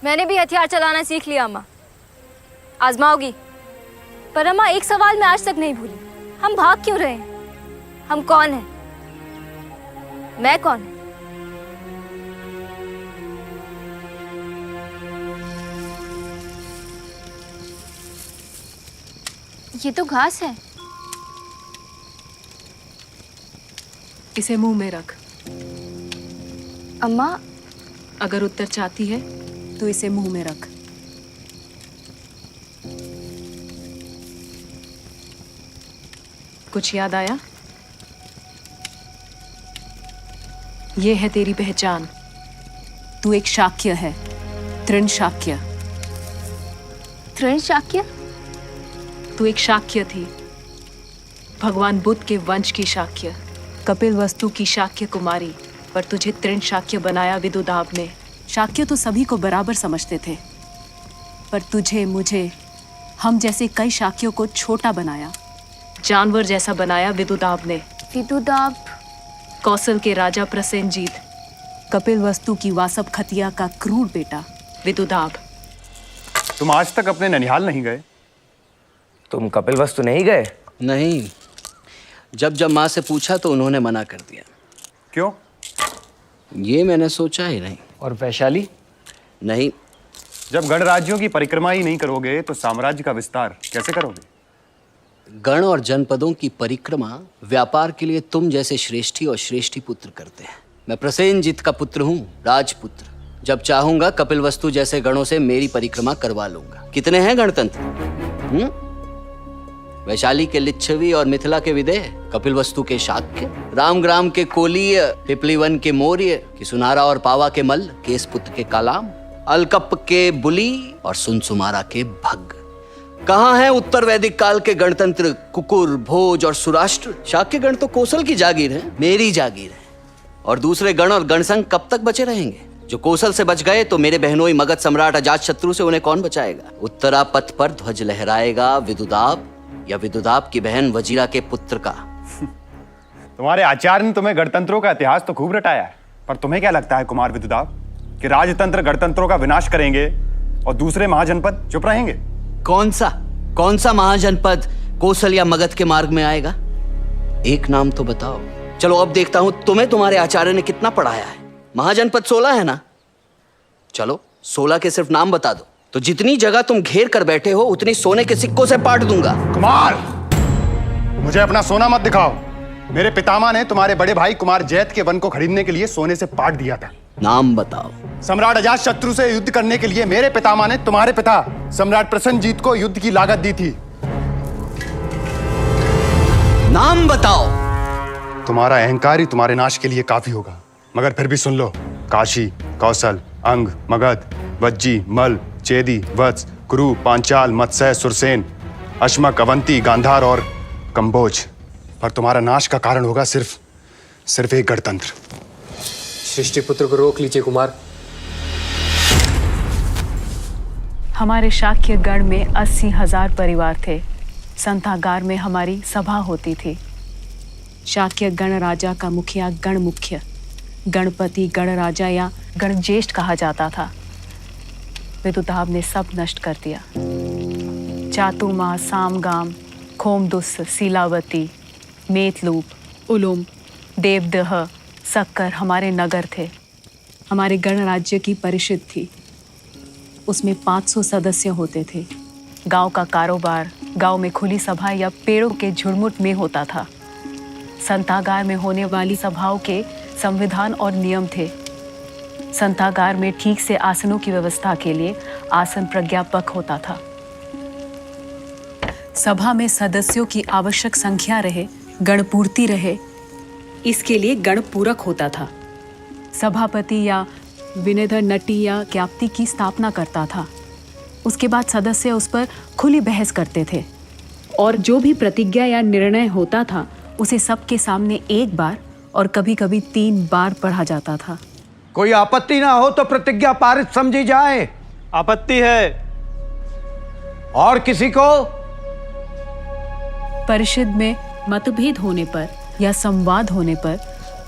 मैंने भी हथियार चलाना सीख लिया अम्मा। आजमाओगी? पर अम्मा एक सवाल मैं आज तक नहीं भूली, हम भाग क्यों रहे हैं? हम कौन हैं? मैं कौन है? ये तो घास है। इसे मुंह में रख। अम्मा, अगर उत्तर चाहती है तो इसे मुंह में रख। कुछ याद आया? ये है तेरी पहचान। तू एक शाक्य है, तृण शाक्य। तृण शाक्य? तू एक शाक्य थी, भगवान बुद्ध के वंश की शाक्य, कपिलवस्तु की शाक्य कुमारी, पर तुझे तृण शाक्य बनाया विदुदाब ने। शाक्य तो सभी को बराबर समझते थे, पर तुझे, मुझे, हम जैसे कई शाक्यों को छोटा बनाया, जानवर जैसा बनाया विदुदाब ने। विदुदाब? कौशल के राजा प्रसेनजीत, कपिलवस्तु की वासव खतिया का क्रूर बेटा विदुदाब। तुम आज तक अपने ननिहाल नहीं गए? तुम कपिलवस्तु नहीं गए? नहीं, जब माँ से पूछा तो उन्होंने मना कर दिया। क्यों? ये मैंने सोचा ही नहीं। और वैशाली? नहीं। जब गणराज्यों की परिक्रमा ही नहीं करोगे तो साम्राज्य का विस्तार कैसे करोगे? गण और जनपदों की परिक्रमा व्यापार के लिए तुम जैसे श्रेष्ठी और श्रेष्ठी पुत्र करते हैं। मैं प्रसेनजीत का पुत्र हूँ, राजपुत्र। जब चाहूंगा कपिलवस्तु जैसे गणों से मेरी परिक्रमा करवा लूंगा। कितने हैं गणतंत्र? वैशाली के लिच्छवी और मिथिला के विदेह, कपिलवस्तु के शाक्य, रामग्राम के कोलीय, पिपलीवन के मौर्य, कि सुनारा और पावा के मल्ल, केसपुत्र के कालाम, अलकप के बुली और सुनसुमारा के भग्ग। कहाँ हैं उत्तर वैदिक काल के गणतंत्र कुकुर, भोज और सुराष्ट्र? शाक्य गण तो कौशल की जागीर है, मेरी जागीर है। और दूसरे गण और गणसंघ कब तक बचे रहेंगे? जो कौशल से बच गए तो मेरे बहनोई मगध सम्राट अजातशत्रु से उन्हें कौन बचाएगा? उत्तरा पथ पर ध्वज लहराएगा विदुदाब, या विदुदाब की बहन वजीरा के पुत्र का। तुम्हारे आचार्य ने तुम्हें गणतंत्रों का इतिहास तो खूब रटाया है, पर तुम्हें क्या लगता है कुमार विदुदाब कि राजतंत्र गणतंत्रों का विनाश करेंगे और दूसरे महाजनपद चुप रहेंगे? कौन सा महाजनपद कौशल या मगध के मार्ग में आएगा? एक नाम तो बताओ। चलो अब देखता हूं तुम्हें तुम्हारे आचार्य ने कितना पढ़ाया है। महाजनपद 16 है ना? चलो 16 के सिर्फ नाम बता दो, तो जितनी जगह तुम घेर कर बैठे हो उतनी सोने के सिक्कों से पाट दूंगा। कुमार, मुझे अपना सोना मत दिखाओ। मेरे पितामह ने तुम्हारे बड़े भाई कुमार जैत के वन को खरीदने के लिए सोने से पाट दिया था। नाम बताओ। सम्राट अजातशत्रु से युद्ध करने के लिए मेरे पितामह ने तुम्हारे पिता सम्राट प्रसेनजीत को युद्ध की लागत दी थी। नाम बताओ। तुम्हारा अहंकार ही तुम्हारे नाश के लिए काफी होगा, मगर फिर भी सुन लो। काशी, कौशल, अंग, मगध, वज्जी, मल, चेदी, वत्स, कुरु, पांचाल, मत्स्य, सुरसेन, अश्मक, अवंती, गांधार और कंबोज। पर तुम्हारा नाश का कारण होगा सिर्फ एक गणतंत्र। सृष्टिपुत्र को रोक लीजिए कुमार। हमारे शाक्य गण में 80,000 परिवार थे। संतागार में हमारी सभा होती थी। शाक्य गण राजा का मुखिया गण मुख्य, गणपति, गण राजा या गणज्येष्ठ कहा जाता था। विदुदाब ने सब नष्ट कर दिया। चातुमा, सामगाम, खोमदुस, सीलावती, मेतलूप, उलुम, देवदह, सक्कर हमारे नगर थे। हमारे गणराज्य की परिषद थी, उसमें 500 सदस्य होते थे। गांव का कारोबार गांव में खुली सभा या पेड़ों के झुरमुट में होता था। संतागार में होने वाली सभाओं के संविधान और नियम थे। संतागार में ठीक से आसनों की व्यवस्था के लिए आसन प्रज्ञापक होता था। सभा में सदस्यों की आवश्यक संख्या रहे, गणपूर्ति रहे, इसके लिए गणपूरक होता था। सभापति या विनेधर नटी या ज्ञाप्ति की स्थापना करता था। उसके बाद सदस्य उस पर खुली बहस करते थे और जो भी प्रतिज्ञा या निर्णय होता था उसे सबके सामने एक बार और कभी कभी 3 बार पढ़ा जाता था। कोई आपत्ति ना हो तो प्रतिज्ञा पारित समझी जाए। आपत्ति है। और किसी को? परिषद में मतभेद होने पर या संवाद होने पर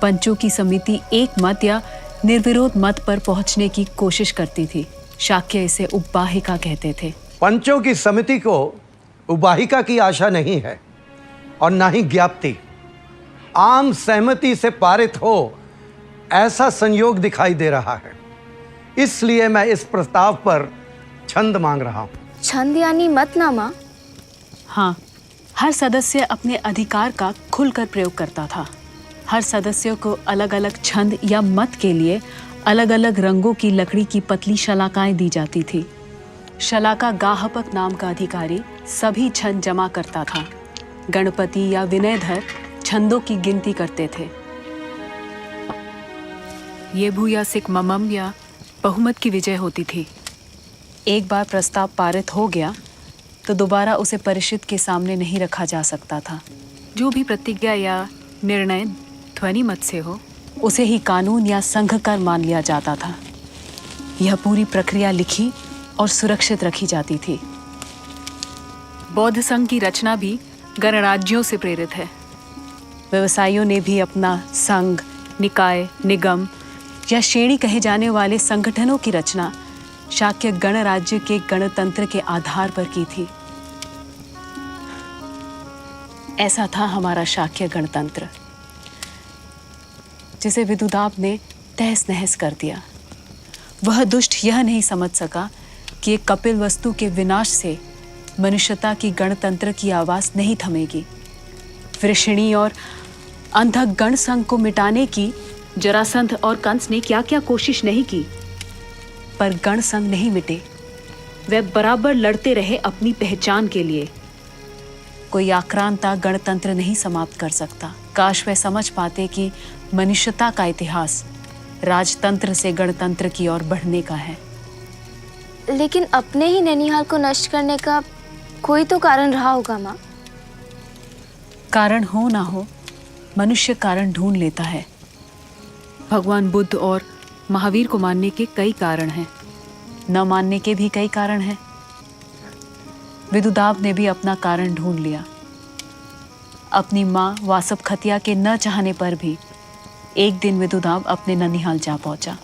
पंचों की समिति एक मत या निर्विरोध मत पर पहुंचने की कोशिश करती थी। शाक्य इसे उपवाहिका कहते थे। पंचों की समिति को उबाहिका की आशा नहीं है और ना ही ज्ञाप्ति। आम सहमति से पारित हो ऐसा संयोग दिखाई दे रहा है। इसलिए मैं इस प्रस्ताव पर छंद मांग रहा हूं। छंद यानी मतनामा? हाँ, हर सदस्य अपने अधिकार का खुलकर प्रयोग करता था। हर सदस्य को अलग अलग छंद या मत के लिए अलग अलग रंगों की लकड़ी की पतली शलाकाएं दी जाती थी। शलाका गाहपक नाम का अधिकारी सभी छंद जमा करता था। गणपति या विनयधर छंदों की गिनती करते थे। ये भू या सिक ममम या बहुमत की विजय होती थी। एक बार प्रस्ताव पारित हो गया तो दोबारा उसे परिषद के सामने नहीं रखा जा सकता था। जो भी प्रतिज्ञा या निर्णय ध्वनि मत से हो उसे ही कानून या संघ कर मान लिया जाता था। यह पूरी प्रक्रिया लिखी और सुरक्षित रखी जाती थी। बौद्ध संघ की रचना भी गणराज्यों से प्रेरित है। व्यवसायियों ने भी अपना संघ, निकाय, निगम या श्रेणी कहे जाने वाले संगठनों की रचना शाक्य गणराज्य के गणतंत्र के आधार पर की थी। ऐसा था हमारा शाक्य गणतंत्र, जिसे विदुदाब ने तहस नहस कर दिया। वह दुष्ट यह नहीं समझ सका कि एक कपिल वस्तु के विनाश से मनुष्यता की गणतंत्र की आवाज नहीं थमेगी। वृषणी और अंधक गण संघ को मिटाने की जरासंध और कंस ने क्या क्या कोशिश नहीं की, पर गण संघ नहीं मिटे। वे बराबर लड़ते रहे अपनी पहचान के लिए। कोई आक्रांता गणतंत्र नहीं समाप्त कर सकता। काश वे समझ पाते कि मनुष्यता का इतिहास राजतंत्र से गणतंत्र की ओर बढ़ने का है। लेकिन अपने ही नैनीहाल को नष्ट करने का कोई तो कारण रहा होगा माँ। कारण हो ना हो, मनुष्य कारण ढूंढ लेता है। भगवान बुद्ध और महावीर को मानने के कई कारण हैं, न मानने के भी कई कारण हैं। विदुदाब ने भी अपना कारण ढूंढ लिया। अपनी माँ वासव खतिया के न चाहने पर भी एक दिन विदुदाब अपने ननिहाल जा पहुंचा।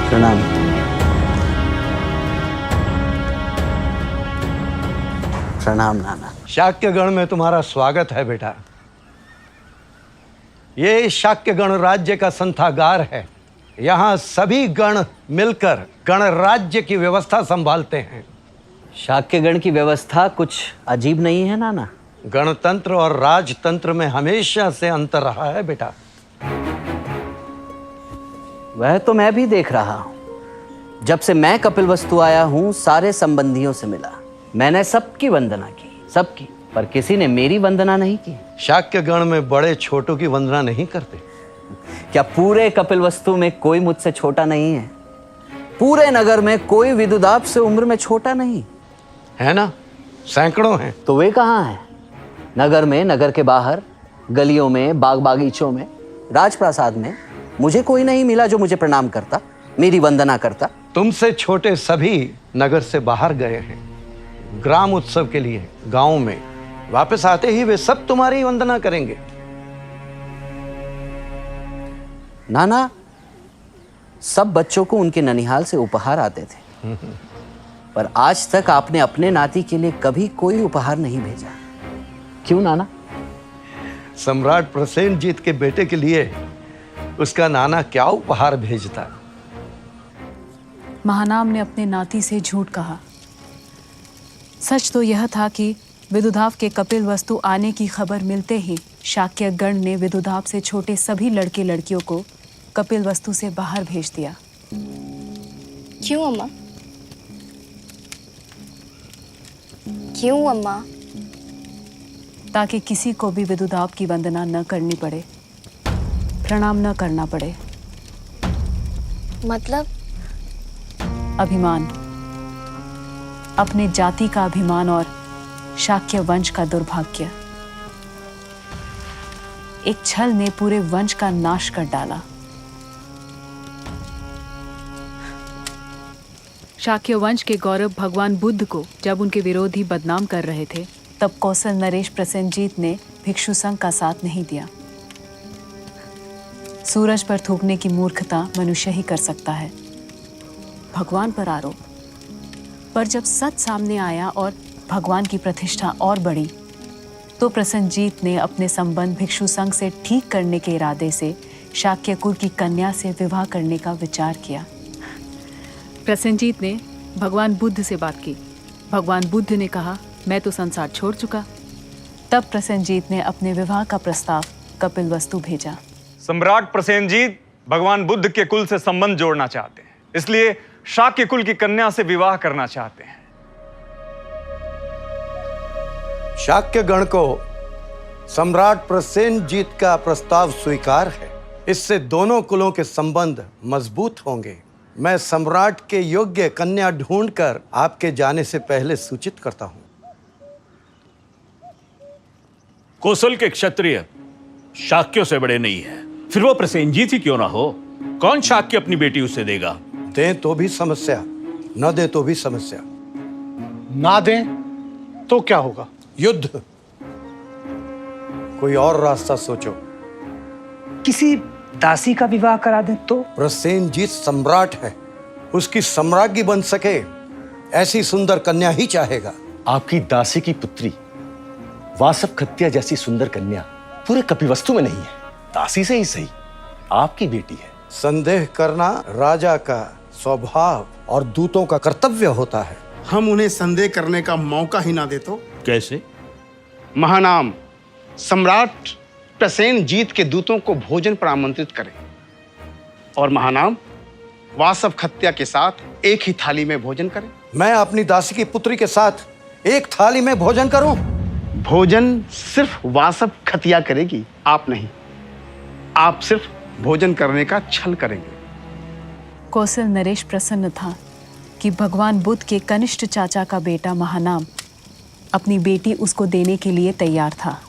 प्रणाम। प्रणाम नाना। शाक्य गण में तुम्हारा स्वागत है बेटा। ये शाक्य गणराज्य का संथागार है। यहाँ सभी गण मिलकर गणराज्य की व्यवस्था संभालते हैं। शाक्य गण की व्यवस्था कुछ अजीब नहीं है नाना? गणतंत्र और राजतंत्र में हमेशा से अंतर रहा है बेटा। वह तो मैं भी देख रहा हूं। जब से मैं कपिलवस्तु आया हूं, सारे संबंधियों से मिला। मैंने सबकी वंदना की, सबकी, पर किसी ने मेरी वंदना नहीं की। शाक्य गण में बड़े छोटों की वंदना नहीं करते। क्या पूरे कपिलवस्तु में कोई मुझसे छोटा नहीं है? पूरे नगर में कोई विदुदाब से उम्र में छोटा नहीं है ना? सैकड़ों हैं। तो वे कहाँ हैं? नगर में, नगर के बाहर, गलियों में, बाग बागीचों में, राजप्रासाद में मुझे कोई नहीं मिला जो मुझे प्रणाम करता, मेरी वंदना करता। तुमसे छोटे सभी नगर से बाहर गए हैं ग्राम उत्सव के लिए गांव में। वापस आते ही वे सब तुम्हारी वंदना करेंगे। नाना, सब बच्चों को उनके ननिहाल से उपहार आते थे, पर आज तक आपने अपने नाती के लिए कभी कोई उपहार नहीं भेजा। क्यों नाना? सम्राट प्रसेनजीत के बेटे के लिए उसका नाना क्या उपहार भेजता? महानाम ने अपने नाती से झूठ कहा। सच तो यह था कि विदुदाब के कपिल वस्तु आने की खबर मिलते ही शाक्य गण ने विदुदाब से छोटे सभी लड़के लड़कियों को कपिल वस्तु से बाहर भेज दिया। क्यों अम्मा? क्यों अम्मा? ताकि किसी को भी विदुदाब की वंदना न करनी पड़े, प्रणाम न करना पड़े। मतलब? अभिमान, अपने जाति का अभिमान और शाक्य वंश का दुर्भाग्य। एक छल ने पूरे वंश का नाश कर डाला। शाक्य वंश के गौरव भगवान बुद्ध को जब उनके विरोधी बदनाम कर रहे थे, तब कौशल नरेश प्रसेनजीत ने भिक्षु संघ का साथ नहीं दिया। सूरज पर थूकने की मूर्खता मनुष्य ही कर सकता है, भगवान पर आरोप। पर जब सच सामने आया और भगवान की प्रतिष्ठा और बढ़ी, तो प्रसेनजीत ने अपने संबंध भिक्षु संघ से ठीक करने के इरादे से शाक्य कुल की कन्या से विवाह करने का विचार किया। प्रसेनजीत ने भगवान बुद्ध से बात की। भगवान बुद्ध ने कहा, मैं तो संसार छोड़ चुका। तब प्रसेनजीत ने अपने विवाह का प्रस्ताव कपिलवस्तु भेजा। सम्राट प्रसेनजीत भगवान बुद्ध के कुल से संबंध जोड़ना चाहते हैं, इसलिए शाक्य कुल की कन्या से विवाह करना चाहते हैं। शाक्य गण को सम्राट प्रसेनजीत का प्रस्ताव स्वीकार है। इससे दोनों कुलों के संबंध मजबूत होंगे। मैं सम्राट के योग्य कन्या ढूंढकर आपके जाने से पहले सूचित करता हूं। कौशल के क्षत्रिय शाक्यों से बड़े नहीं है, फिर वो प्रसेनजीत ही क्यों ना हो। कौन शाक्य अपनी बेटी उसे देगा? दें तो भी समस्या, न दें तो भी समस्या। ना दें तो क्या होगा? युद्ध। कोई और रास्ता सोचो। किसी दासी का विवाह करा दें तो? प्रसेनजीत सम्राट है, उसकी सम्राज्ञी बन सके ऐसी सुंदर कन्या ही चाहेगा। आपकी दासी की पुत्री वासव खत्या जैसी सुंदर कन्या पूरे कपिवस्तु में नहीं है। दासी से ही सही, आपकी बेटी है। संदेह करना राजा का स्वभाव और दूतों का कर्तव्य होता है। हम उन्हें संदेह करने का मौका ही ना दे तो? कैसे? महानाम सम्राट प्रसेनजीत के दूतों को भोजन पर आमंत्रित करें और महानाम वासव खत्या के साथ एक ही थाली में भोजन करें। मैं अपनी दासी की पुत्री के साथ एक थाली में भोजन करूं? भोजन सिर्फ वासव खतिया करेगी, आप नहीं। आप सिर्फ भोजन करने का छल करेंगे। कौशल नरेश प्रसन्न था कि भगवान बुद्ध के कनिष्ठ चाचा का बेटा महानाम अपनी बेटी उसको देने के लिए तैयार था।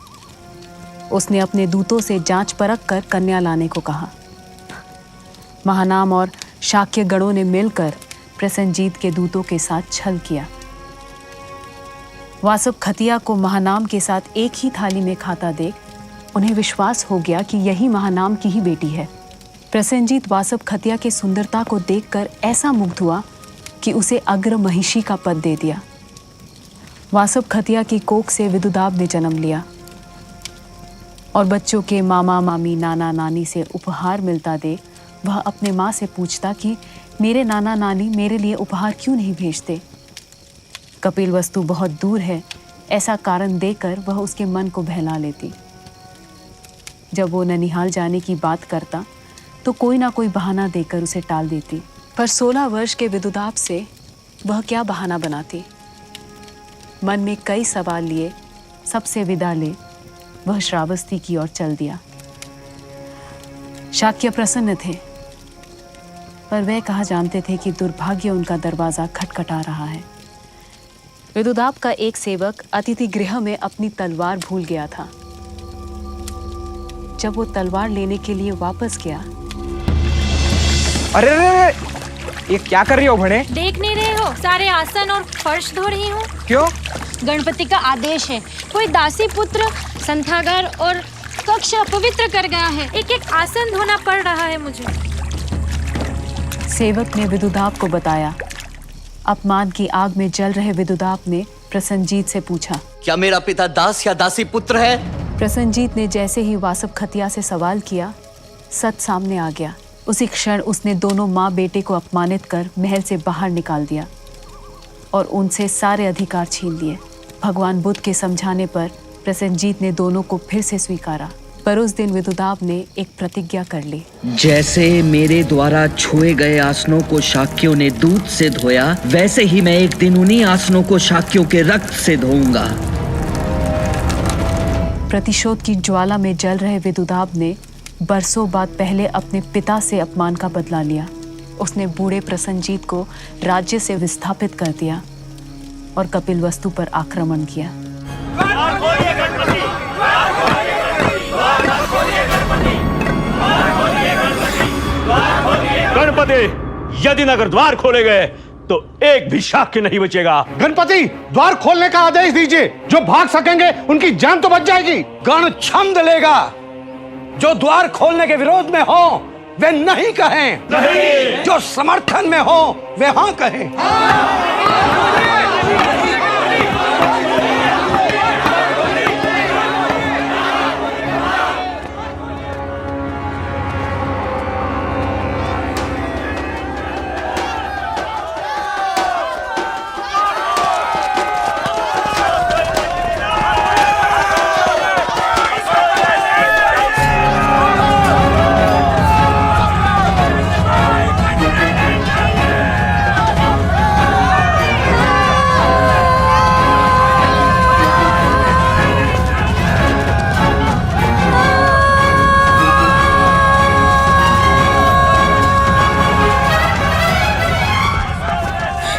उसने अपने दूतों से जांच परख कर कन्या लाने को कहा। महानाम और शाक्य गणों ने मिलकर प्रसेनजीत के दूतों के साथ छल किया। वासव खतिया को महानाम के साथ एक ही थाली में खाता देख उन्हें विश्वास हो गया कि यही महानाम की ही बेटी है। प्रसेनजीत वासव खतिया की सुंदरता को देखकर ऐसा मुग्ध हुआ कि उसे अग्र महिषी का पद दे दिया। वासव खतिया की कोख से विदुदाब ने जन्म लिया और बच्चों के मामा मामी नाना नानी से उपहार मिलता देख वह अपने माँ से पूछता कि मेरे नाना नानी मेरे लिए उपहार क्यों नहीं भेजते। कपिलवस्तु बहुत दूर है, ऐसा कारण देकर वह उसके मन को बहला लेती। जब वो ननिहाल जाने की बात करता तो कोई ना कोई बहाना देकर उसे टाल देती। पर 16 वर्ष के विदुदाब से वह क्या बहाना बनाती। मन में कई सवाल लिए सबसे विदा ले वह श्रावस्ती की ओर चल दिया। शाक्य प्रसन्न थे, पर वह कहा जानते थे कि दुर्भाग्य उनका दरवाजा खटखटा रहा है। विदुदाब का एक सेवक अतिथि गृह में अपनी तलवार भूल गया था। जब वो तलवार लेने के लिए वापस गया, अरे ये क्या कर रही हो भणे? देख नहीं रहे हो सारे आसन और फर्श धो रही हूँ। क्यों? गणपति का आदेश है। कोई दासी पुत्र संथागार और कक्ष अपवित्र कर गया है। एक एक आसन धोना पड़ रहा है मुझे। सेवक ने विदुदाब को बताया। अपमान की आग में जल रहे विदुदाब ने प्रसेनजीत से पूछा, क्या मेरा पिता दास या दासी पुत्र है? प्रसेनजीत ने जैसे ही वासव खतिया से सवाल किया, सच सामने आ गया। उसी क्षण उसने दोनों माँ बेटे को अपमानित कर महल से बाहर निकाल दिया और उनसे सारे अधिकार छीन लिए। भगवान बुद्ध के समझाने पर प्रसेनजीत ने दोनों को फिर से स्वीकारा। पर उस दिन विदुदाब ने एक प्रतिज्ञा कर ली। जैसे मेरे द्वारा छुए गए आसनों को शाक्यों ने दूध से धोया, वैसे ही मैं एक दिन उन्हीं आसनों को शाक्यों के रक्त से धोऊंगा। प्रतिशोध की ज्वाला में जल रहे विदुदाब ने बरसों बाद पहले अपने पिता से अपमान का बदला लिया। उसने बूढ़े प्रसेनजीत को राज्य से विस्थापित कर दिया और कपिलवस्तु पर आक्रमण किया। गणपति, यदि नगर द्वार खोले गए तो एक भी शाक्य नहीं बचेगा। गणपति, द्वार खोलने का आदेश दीजिए। जो भाग सकेंगे उनकी जान तो बच जाएगी। गण छंद लेगा। जो द्वार खोलने के विरोध में हो वे नहीं कहें, नहीं। जो समर्थन में हो वे हाँ कहें।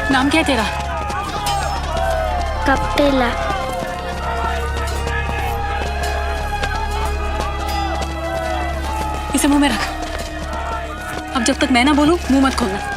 नाम क्या है तेरा? कपिला। इसे मुंह में रख। अब जब तक मैं ना बोलूं मुंह मत खोलना।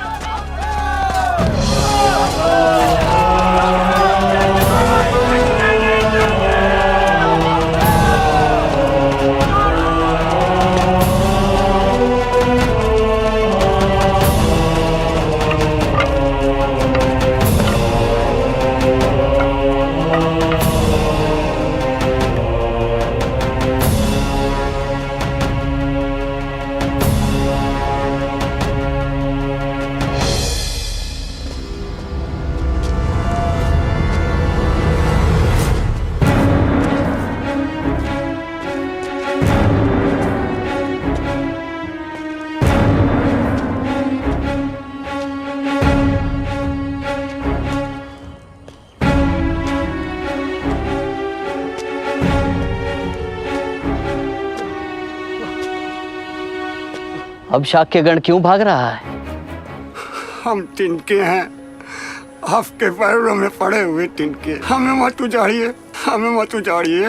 अब शाक्यगण क्यों भाग रहा है? हम तिनके हैं, आपके पैरों में पड़े हुए तिनके। हमें मत उजाड़िए, हमें मत उजाड़िए।